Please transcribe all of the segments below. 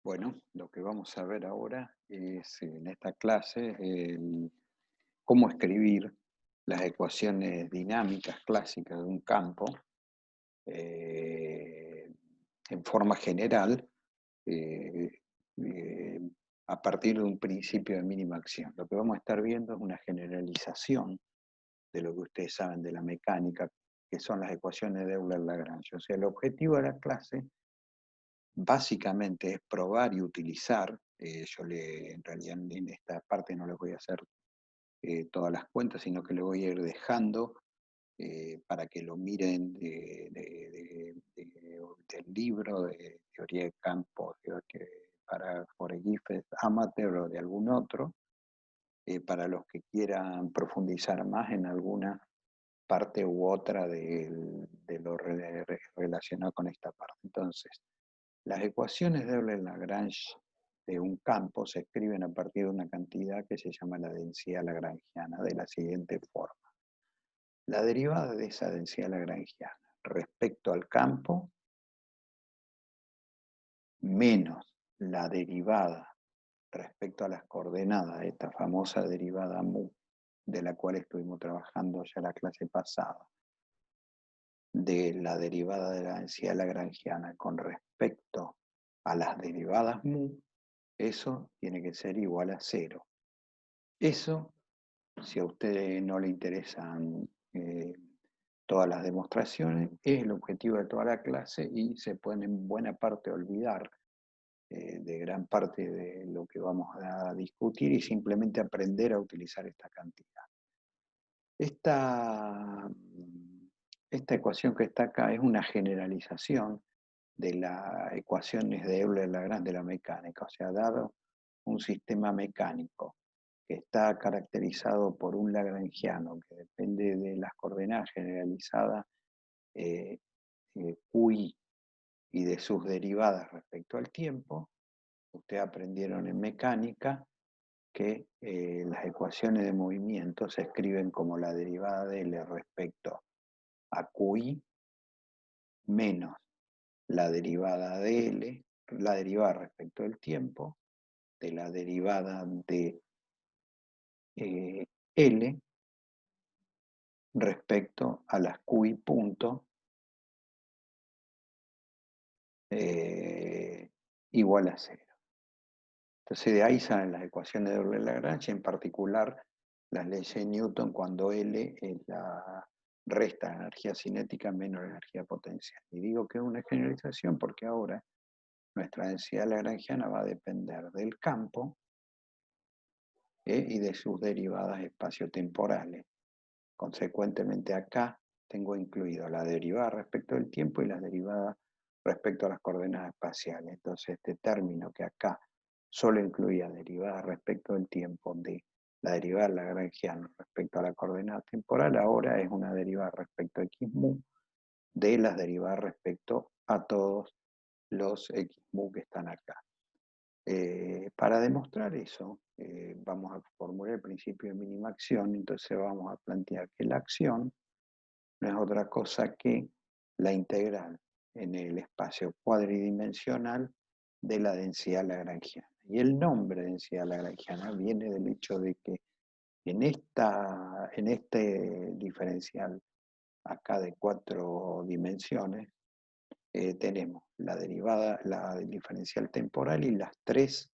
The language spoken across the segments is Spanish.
Bueno, lo que vamos a ver ahora es en esta clase cómo escribir las ecuaciones dinámicas clásicas de un campo eh, en forma general eh, eh, a partir de un principio de mínima acción. Lo que vamos a estar viendo es una generalización de lo que ustedes saben de la mecánica, que son las ecuaciones de Euler-Lagrange. O sea, el objetivo de la clase básicamente es probar y utilizar. En realidad en esta parte no les voy a hacer todas las cuentas, sino que le voy a ir dejando para que lo miren del libro de teoría de campo para Forejifes Amateur o de algún otro, para los que quieran profundizar más en alguna parte u otra de lo relacionado con esta parte. Entonces, las ecuaciones de Euler-Lagrange de un campo se escriben a partir de una cantidad que se llama la densidad lagrangiana, de la siguiente forma. La derivada de esa densidad lagrangiana respecto al campo menos la derivada respecto a las coordenadas, esta famosa derivada mu, de la cual estuvimos trabajando ya la clase pasada, de la derivada de la densidad lagrangiana con respecto a las derivadas mu, eso tiene que ser igual a cero. Eso, si a usted no le interesan todas las demostraciones, es el objetivo de toda la clase y se pueden en buena parte olvidar de gran parte de lo que vamos a discutir y simplemente aprender a utilizar esta cantidad. Esta, esta ecuación que está acá es una generalización de las ecuaciones de Euler-Lagrange de la mecánica, o sea, dado un sistema mecánico que está caracterizado por un lagrangiano que depende de las coordenadas generalizadas eh, QI y de sus derivadas respecto al tiempo. Ustedes aprendieron en mecánica que las ecuaciones de movimiento se escriben como la derivada de L respecto a QI menos la derivada de L, la derivada respecto del tiempo, de la derivada de L respecto a las QI punto eh, igual a cero. Entonces de ahí salen las ecuaciones de Euler-Lagrange, en particular las leyes de Newton cuando L es la resta de energía cinética menos la energía potencial. Y digo que es una generalización porque ahora nuestra densidad lagrangiana va a depender del campo y de sus derivadas espaciotemporales. Consecuentemente acá tengo incluido la derivada respecto del tiempo y la derivada respecto a las coordenadas espaciales. Entonces este término que acá solo incluía derivada respecto del tiempo de la derivada lagrangiana respecto a la coordenada temporal, ahora es una derivada respecto a x mu de las derivadas respecto a todos los x mu que están acá. Para demostrar eso, vamos a formular el principio de mínima acción, entonces vamos a plantear que la acción no es otra cosa que la integral en el espacio cuadridimensional de la densidad lagrangiana. Y el nombre densidad lagrangiana viene del hecho de que en este diferencial acá de 4 dimensiones, tenemos la derivada, la del diferencial temporal y las 3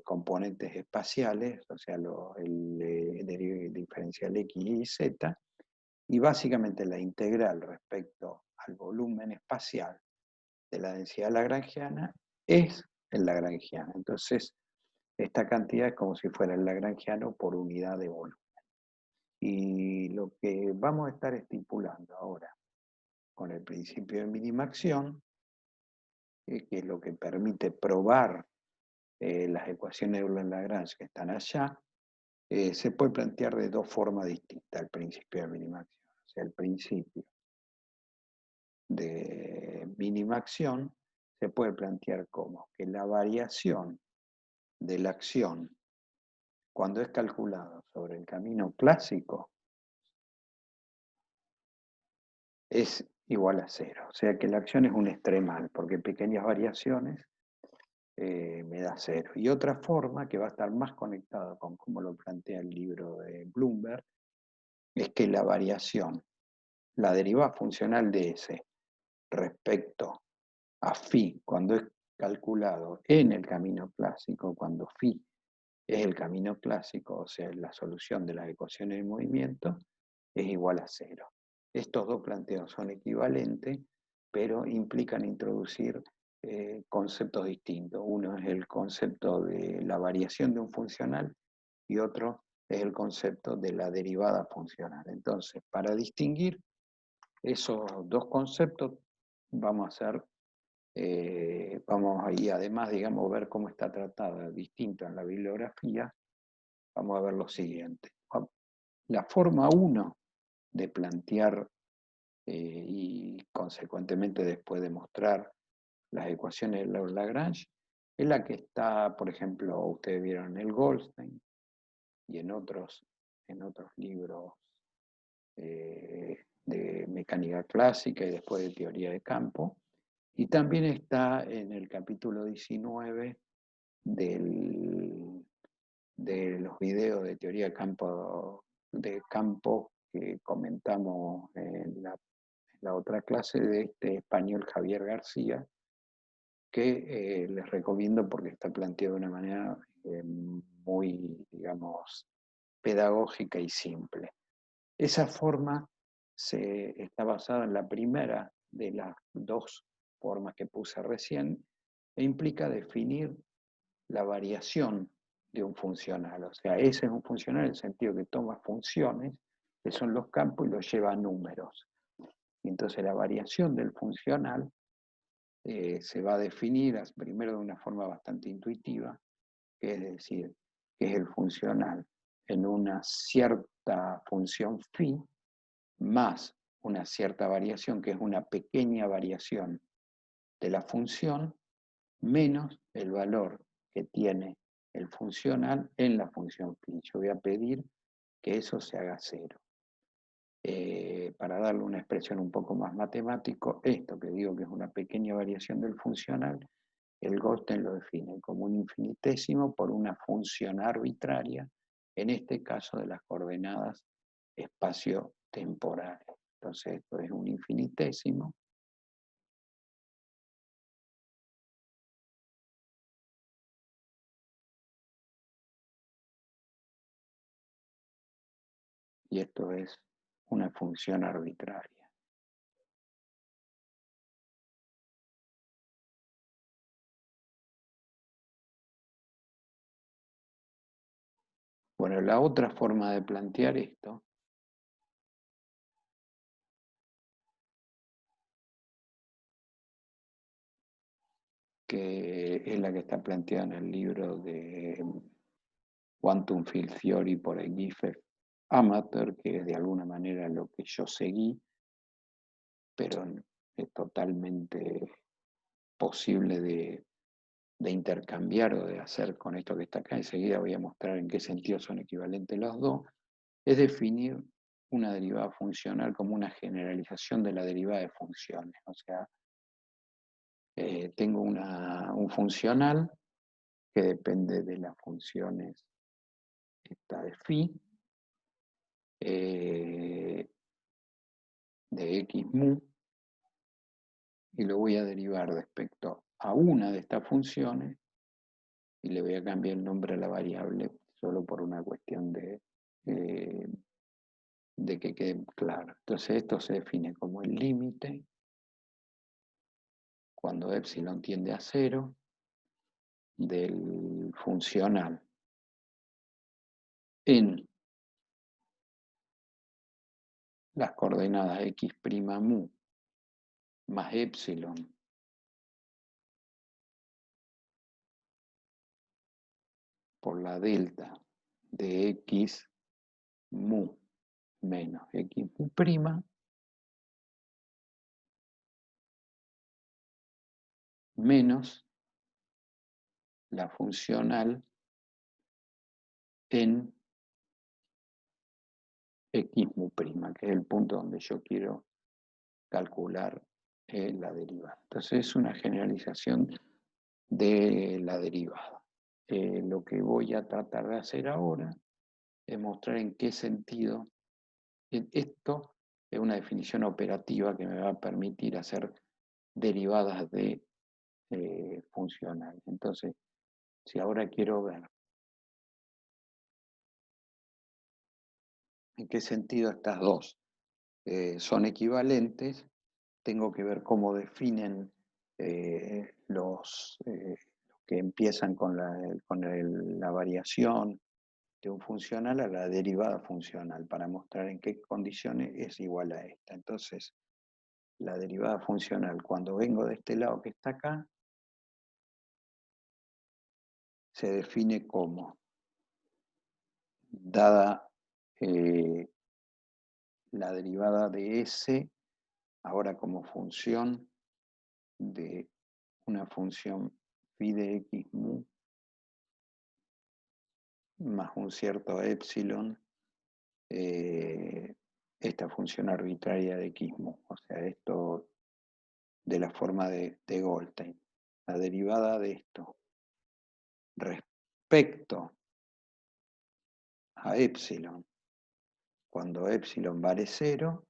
componentes espaciales, o sea, el diferencial X y Z, y básicamente la integral respecto al volumen espacial de la densidad lagrangiana es el lagrangiano. Entonces, esta cantidad es como si fuera el lagrangiano por unidad de volumen. Y lo que vamos a estar estipulando ahora con el principio de mínima acción, que es lo que permite probar las ecuaciones de Euler-Lagrange que están allá, se puede plantear de dos formas distintas el principio de mínima acción. O sea, el principio de mínima acción se puede plantear como que la variación de la acción cuando es calculada sobre el camino clásico es igual a cero. O sea que la acción es un extremal, porque pequeñas variaciones me da 0. Y otra forma que va a estar más conectada con cómo lo plantea el libro de Bloomberg, es que la variación, la derivada funcional de S respecto a phi, cuando es calculado en el camino clásico, cuando phi es el camino clásico, o sea, la solución de las ecuaciones de movimiento, es igual a 0. Estos dos planteos son equivalentes, pero implican introducir conceptos distintos. Uno es el concepto de la variación de un funcional y otro es el concepto de la derivada funcional. Entonces, para distinguir esos dos conceptos, vamos a hacer, vamos ahí además, digamos, ver cómo está tratada distinto en la bibliografía. Vamos a ver lo siguiente. La forma 1 de plantear y consecuentemente después de mostrar las ecuaciones de Lagrange es la que está, por ejemplo, ustedes vieron en el Goldstein y en otros libros de mecánica clásica y después de teoría de campo. Y también está en el capítulo 19 de los videos de teoría de campo que comentamos en la otra clase de este español Javier García, que les recomiendo porque está planteado de una manera muy, digamos, pedagógica y simple. Esa forma está basada en la primera de las dos formas que puse recién e implica definir la variación de un funcional. O sea, ese es un funcional en el sentido que toma funciones, que son los campos, y los lleva a números. Y entonces la variación del funcional se va a definir primero de una forma bastante intuitiva, que es decir, que es el funcional en una cierta función phi más una cierta variación, que es una pequeña variación de la función, menos el valor que tiene el funcional en la función phi. Yo voy a pedir que eso se haga 0. Para darle una expresión un poco más matemático, esto que digo que es una pequeña variación del funcional, el Goldstein lo define como un infinitésimo por una función arbitraria, en este caso de las coordenadas espacio-temporales. Entonces esto es un infinitésimo. Y esto es una función arbitraria. Bueno, la otra forma de plantear esto, que es la que está planteada en el libro de Quantum Field Theory por el Gifford Amateur, que es de alguna manera lo que yo seguí, pero es totalmente posible de intercambiar o de hacer con esto que está acá. Enseguida voy a mostrar en qué sentido son equivalentes los dos. Es definir una derivada funcional como una generalización de la derivada de funciones. O sea, tengo un funcional que depende de las funciones esta de phi, de x mu, y lo voy a derivar respecto a una de estas funciones y le voy a cambiar el nombre a la variable solo por una cuestión de que quede claro. Entonces esto se define como el límite cuando epsilon tiende a 0 del funcional en las coordenadas x' mu más epsilon por la delta de x mu menos x mu prima menos la funcional en x mu prima, que es el punto donde yo quiero calcular la derivada. Entonces es una generalización de la derivada. Lo que voy a tratar de hacer ahora es mostrar en qué sentido esto es una definición operativa que me va a permitir hacer derivadas de funcional. Entonces, si ahora quiero ver en qué sentido estas dos son equivalentes, tengo que ver cómo definen los que empiezan con la variación de un funcional a la derivada funcional para mostrar en qué condiciones es igual a esta. Entonces, la derivada funcional, cuando vengo de este lado que está acá, se define como, dada la derivada de S, ahora como función de una función phi de x mu más un cierto epsilon, esta función arbitraria de x mu. O sea, esto de la forma de Goldstein. La derivada de esto respecto a epsilon, cuando epsilon vale 0,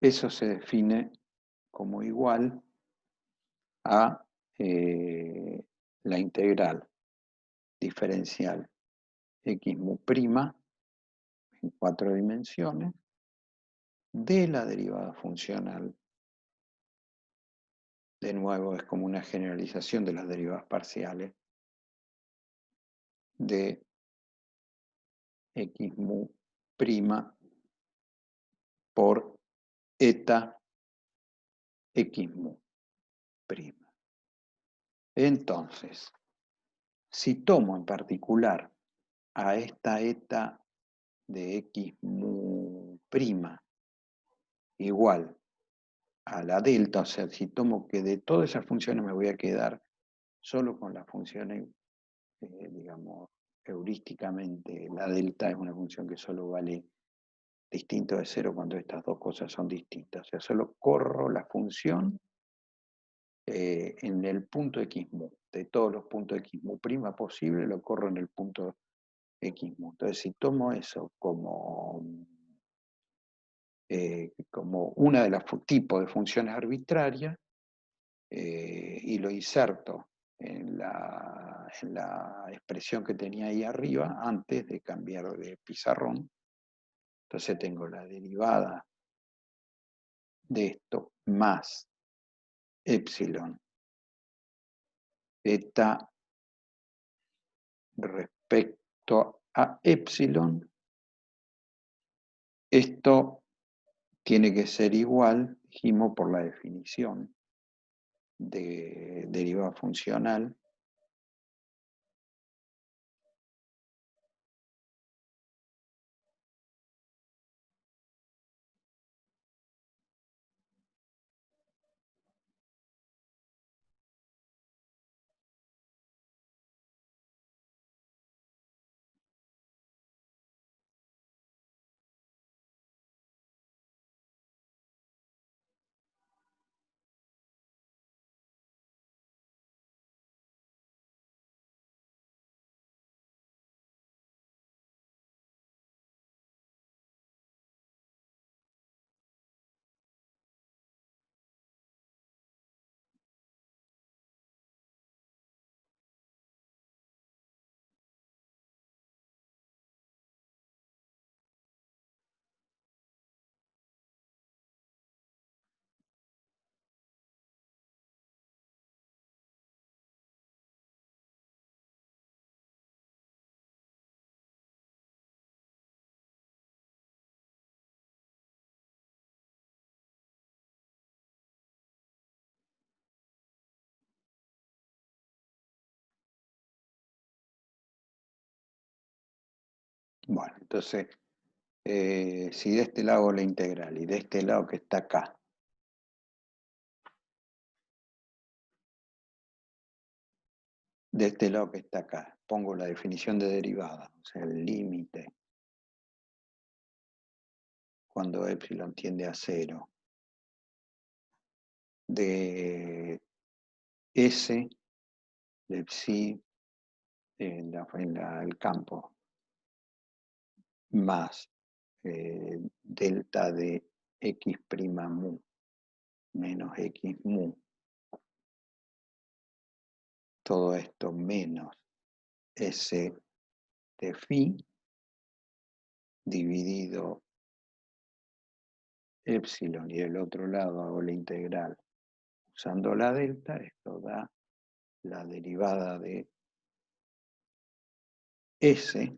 eso se define como igual a la integral diferencial x mu prima en 4 dimensiones de la derivada funcional. De nuevo, es como una generalización de las derivadas parciales de x mu prima por eta x mu prima. Entonces, si tomo en particular a esta eta de x mu prima igual a la delta, o sea, si tomo que de todas esas funciones me voy a quedar solo con las funciones, digamos, heurísticamente, la delta es una función que solo vale distinto de cero cuando estas dos cosas son distintas. O sea, solo corro la función en el punto x mu. De todos los puntos x mu prima posible, lo corro en el punto x mu. Entonces, si tomo eso como una de los tipos de funciones arbitrarias y lo inserto en la expresión que tenía ahí arriba antes de cambiar de pizarrón, entonces tengo la derivada de esto más epsilon eta respecto a epsilon. Esto tiene que ser igual, dijimos, por la definición de derivada funcional, bueno, entonces, si de este lado hago la integral y de este lado que está acá, de este lado que está acá. Pongo la definición de derivada, o sea, el límite, cuando epsilon tiende a 0, de S, de psi, el campo, más delta de x' mu menos x mu, todo esto menos S de phi dividido epsilon, y del otro lado hago la integral usando la delta, esto da la derivada de S,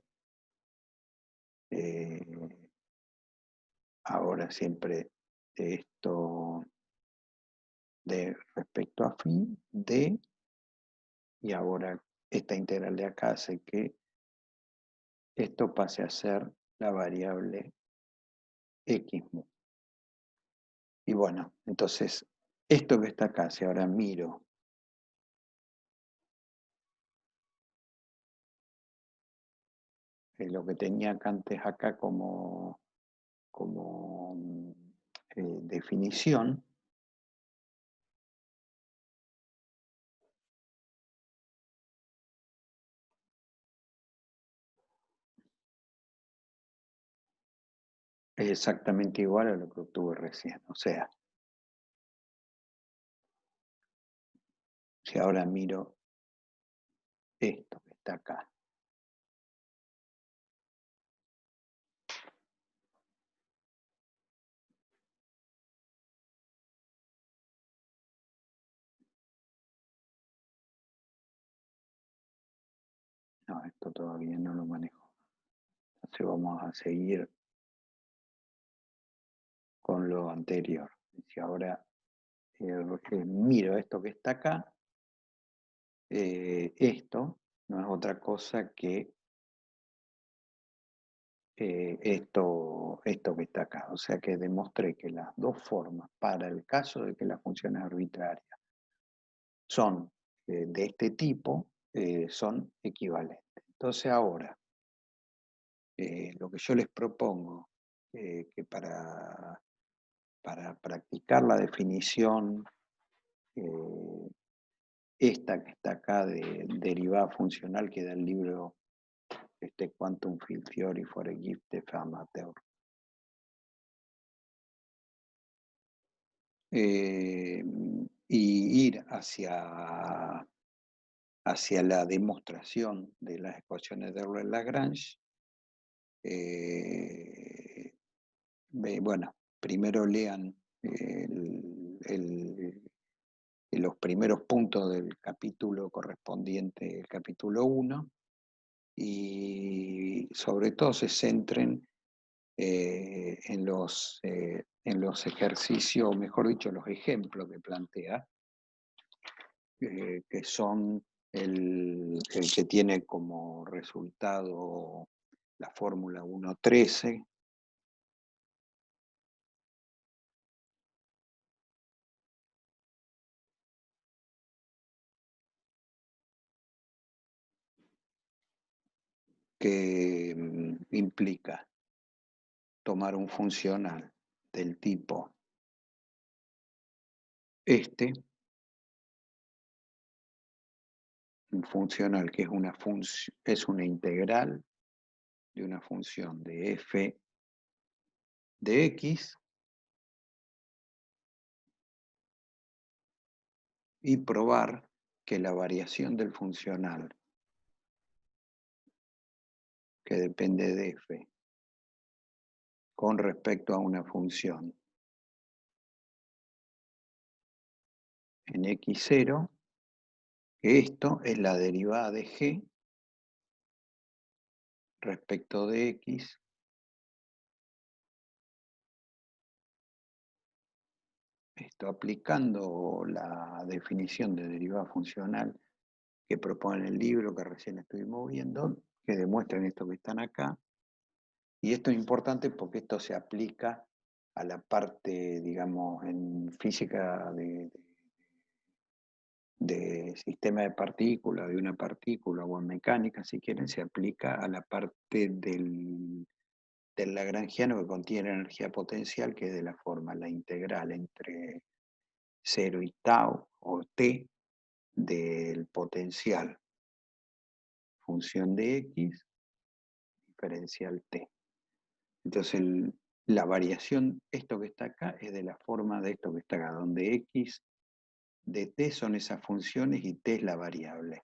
ahora siempre esto de respecto a phi, de, y ahora esta integral de acá hace que esto pase a ser la variable x mu. Y bueno, entonces, esto que está acá, si ahora miro lo que tenía acá antes acá como definición, es exactamente igual a lo que obtuve recién. O sea, si ahora miro esto que está acá, no, esto todavía no lo manejo. Entonces vamos a seguir con lo anterior. Si ahora miro esto que está acá, esto no es otra cosa que esto que está acá. O sea que demostré que las dos formas, para el caso de que la función es arbitraria, son de este tipo, son equivalentes. Entonces ahora, lo que yo les propongo, que para practicar la definición, esta que está acá de derivada funcional, que da el libro Quantum Field Theory for a Gifted Amateur, y ir hacia la demostración de las ecuaciones de Euler-Lagrange, bueno, primero lean los primeros puntos del capítulo correspondiente, el capítulo 1, y sobre todo se centren en los ejercicios, o mejor dicho, los ejemplos que plantea, que son el que tiene como resultado la fórmula 1.13, que implica tomar un funcional del tipo un funcional que es una integral de una función de f de x, y probar que la variación del funcional que depende de f con respecto a una función en x0, que esto es la derivada de g respecto de x Esto aplicando la definición de derivada funcional que propone el libro que recién estuvimos viendo, que demuestran esto que están acá. Y esto es importante porque esto se aplica a la parte, digamos, en física de sistema de partículas, de una partícula o en mecánica, si quieren, se aplica a la parte del lagrangiano que contiene energía potencial, que es de la forma, la integral entre 0 y tau o t del potencial función de x diferencial t. Entonces la variación, esto que está acá, es de la forma de esto que está acá, donde x de t son esas funciones y t es la variable.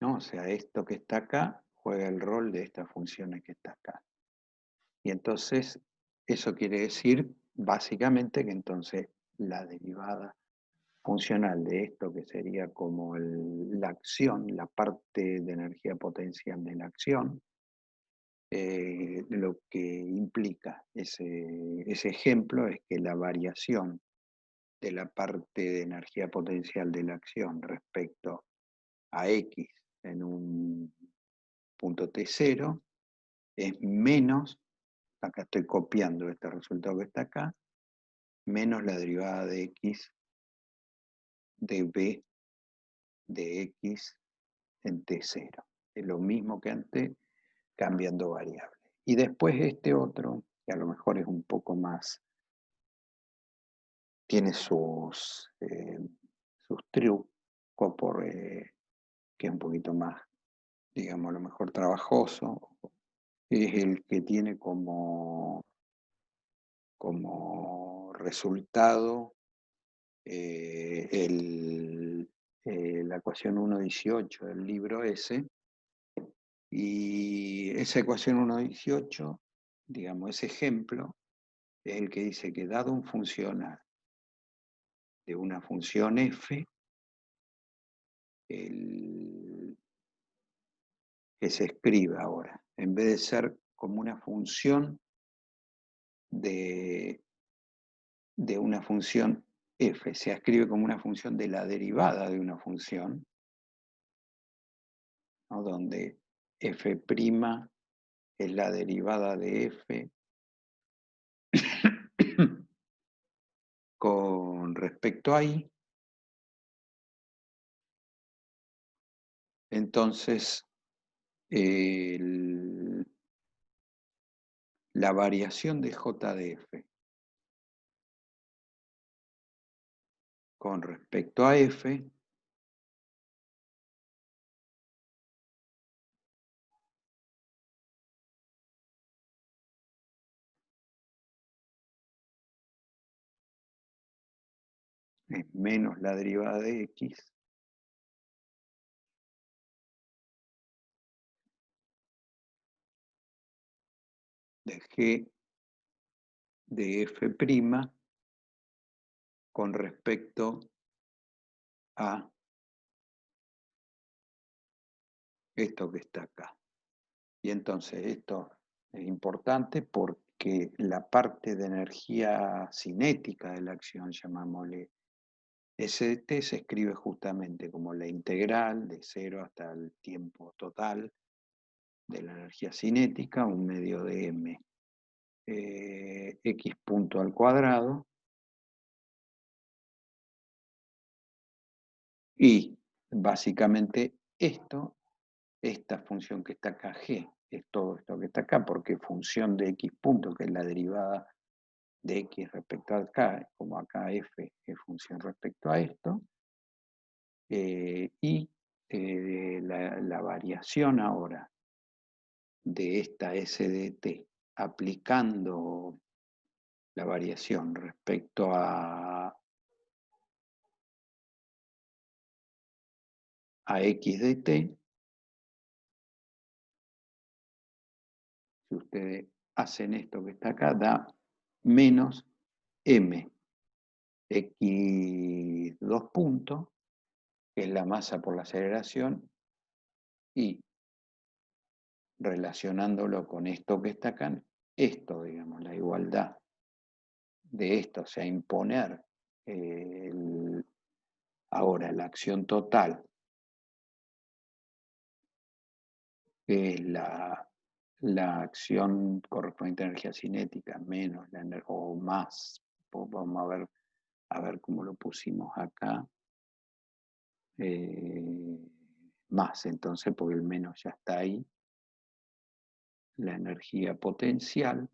¿No? O sea, esto que está acá juega el rol de estas funciones que está acá. Y entonces, eso quiere decir básicamente que entonces la derivada funcional de esto, que sería como la acción, la parte de energía potencial de la acción, lo que implica ese ejemplo es que la variación de la parte de energía potencial de la acción respecto a x en un punto t0 es menos, acá estoy copiando este resultado que está acá, menos la derivada de x de b de x en t0. Es lo mismo que antes, cambiando variable. Y después este otro, que a lo mejor es un poco más, tiene sus trucos, que es un poquito más, digamos, a lo mejor trabajoso, es el que tiene como resultado la ecuación 1.18 del libro ese, y esa ecuación 1.18, digamos, ese ejemplo, es el que dice que dado un funcional de una función f, que se escribe ahora, en vez de ser como una función de una función f, se escribe como una función de la derivada de una función, ¿no? Donde f' es la derivada de f con respecto a y. Entonces, la variación de j de f con respecto a f es menos la derivada de x de g de f' con respecto a esto que está acá. Y entonces esto es importante porque la parte de energía cinética de la acción, llamámosle S de t, se escribe justamente como la integral de 0 hasta el tiempo total de la energía cinética, un medio de m, x punto al cuadrado, y básicamente esta función que está acá, g, es todo esto que está acá, porque función de x punto, que es la derivada de x respecto a acá, como acá f es función respecto a esto, y la variación ahora de esta s de t, aplicando la variación respecto a x de t, si ustedes hacen esto que está acá, da menos m x dos puntos, que es la masa por la aceleración, y relacionándolo con esto que está acá, esto, digamos, la igualdad de esto, o sea, imponer ahora, la acción total es la acción correspondiente a energía cinética menos o más. Vamos a ver cómo lo pusimos acá. Más, entonces, porque el menos ya está ahí. La energía potencial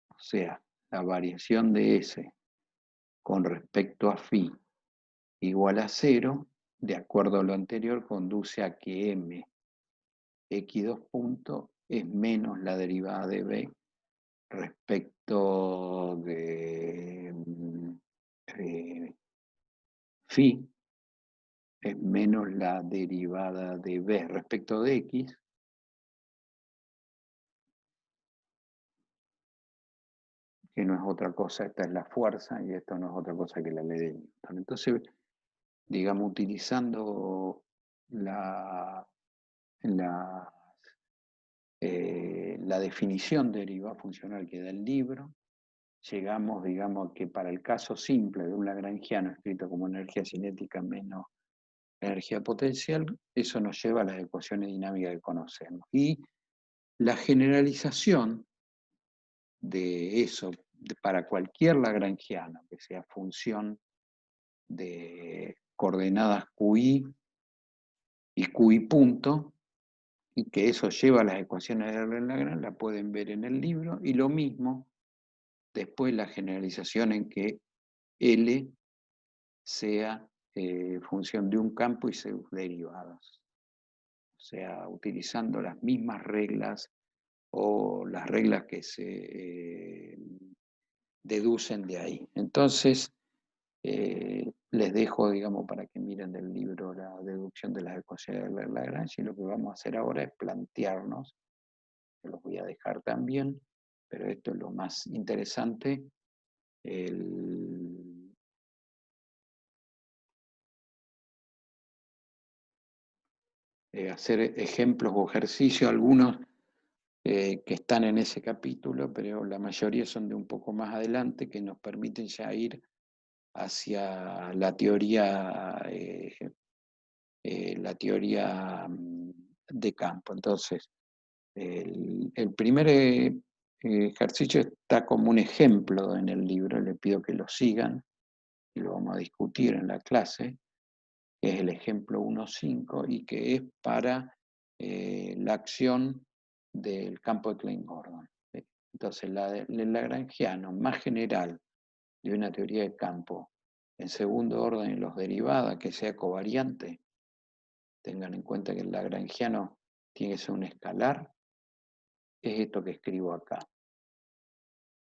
o sea, la variación de S con respecto a phi igual a 0, de acuerdo a lo anterior, conduce a que m x2 puntos es menos la derivada de b respecto de phi, es menos la derivada de b respecto de x, que no es otra cosa, esta es la fuerza y esto no es otra cosa que la ley de Newton. Entonces, digamos, utilizando la, la, la definición de derivada funcional que da el libro, llegamos, digamos, que para el caso simple de un lagrangiano escrito como energía cinética menos energía potencial, eso nos lleva a las ecuaciones dinámicas que conocemos. Y la generalización de eso para cualquier lagrangiano, que sea función de coordenadas QI y QI punto, y que eso lleva a las ecuaciones de Lagrange, la pueden ver en el libro, y lo mismo después la generalización en que L sea función de un campo y sus derivadas. O sea, utilizando las mismas reglas o las reglas que se deducen de ahí. Entonces, les dejo, digamos, para que miren del libro la deducción de las ecuaciones de Lagrange, y lo que vamos a hacer ahora es plantearnos, que los voy a dejar también, pero esto es lo más interesante, hacer ejemplos o ejercicios, algunos que están en ese capítulo, pero la mayoría son de un poco más adelante, que nos permiten ya ir hacia la teoría de campo. Entonces, el primer ejercicio está como un ejemplo en el libro, le pido que lo sigan y lo vamos a discutir en la clase, que es el ejemplo 1.5 y que es para la acción del campo de Klein-Gordon. Entonces, el lagrangiano más general de una teoría de campo, en segundo orden en los derivadas, que sea covariante, tengan en cuenta que el lagrangiano tiene que ser un escalar, es esto que escribo acá.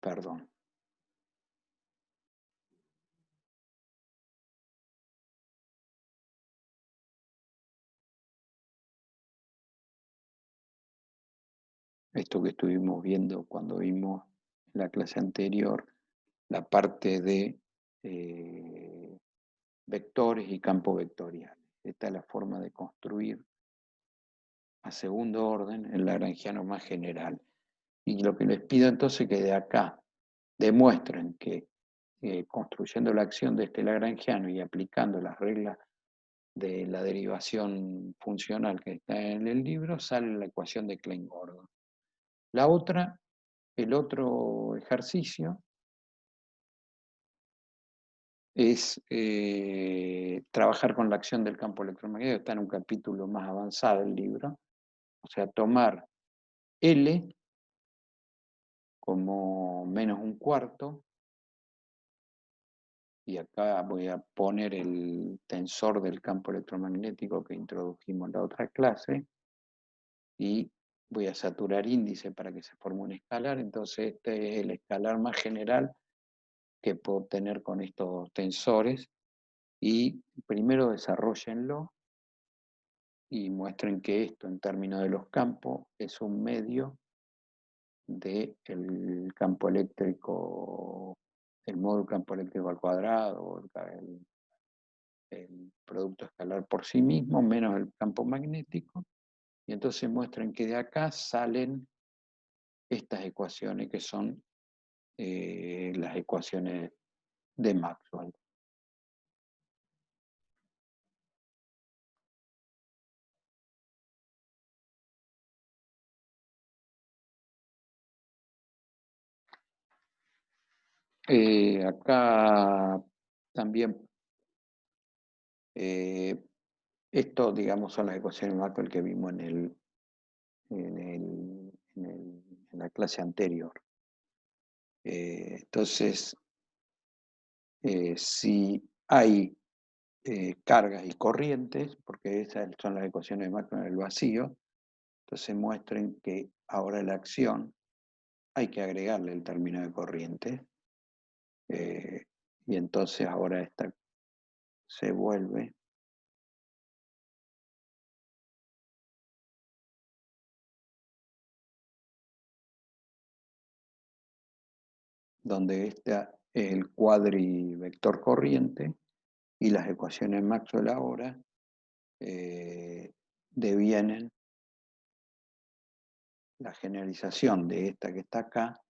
Perdón. Esto que estuvimos viendo cuando vimos en la clase anterior, la parte de vectores y campos vectoriales. Esta es la forma de construir a segundo orden el lagrangiano más general. Y lo que les pido entonces que de acá demuestren que construyendo la acción de este lagrangiano y aplicando las reglas de la derivación funcional que está en el libro, sale la ecuación de Klein-Gordon. El otro ejercicio es trabajar con la acción del campo electromagnético, está en un capítulo más avanzado del libro, o sea, tomar L como menos un cuarto, y acá voy a poner el tensor del campo electromagnético que introdujimos en la otra clase, y voy a saturar índice para que se forme un escalar, entonces este es el escalar más general que puedo obtener con estos tensores, y primero desarrollenlo y muestren que esto en términos de los campos es un medio del campo eléctrico, el módulo campo eléctrico al cuadrado, el producto escalar por sí mismo, menos el campo magnético, y entonces muestran que de acá salen estas ecuaciones que son las ecuaciones de Maxwell. Acá también, esto, digamos, son las ecuaciones de Maxwell que vimos en la clase anterior. Entonces, si hay cargas y corrientes, porque esas son las ecuaciones de Maxwell en el vacío, entonces muestren que ahora la acción hay que agregarle el término de corriente, y entonces ahora esta se vuelve donde está el cuadrivector corriente y las ecuaciones Maxwell ahora devienen la generalización de esta que está acá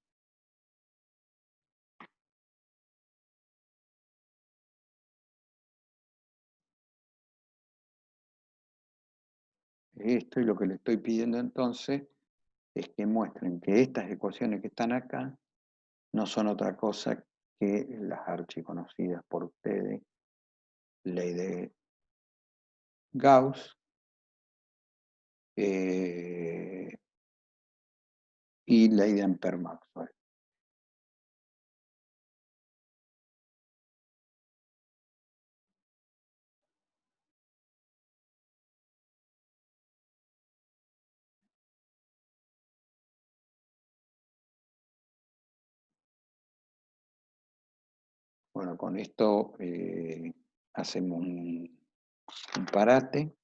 esto, y lo que le estoy pidiendo entonces es que muestren que estas ecuaciones que están acá no son otra cosa que las archiconocidas por ustedes, ley de Gauss y ley de Ampère-Maxwell. Bueno, con esto hacemos un parate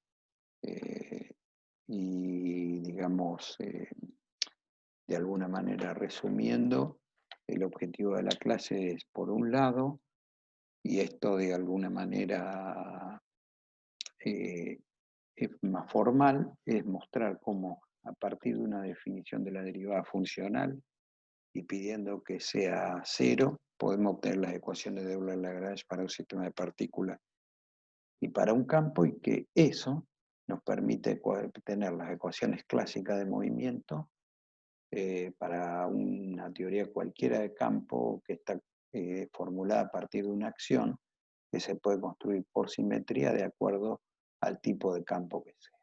y, digamos, de alguna manera resumiendo, el objetivo de la clase es, por un lado, y esto de alguna manera eh, es más formal, es mostrar cómo a partir de una definición de la derivada funcional y pidiendo que sea cero, podemos obtener las ecuaciones de Euler-Lagrange para un sistema de partículas y para un campo, y que eso nos permite tener las ecuaciones clásicas de movimiento para una teoría cualquiera de campo que está formulada a partir de una acción que se puede construir por simetría de acuerdo al tipo de campo que sea.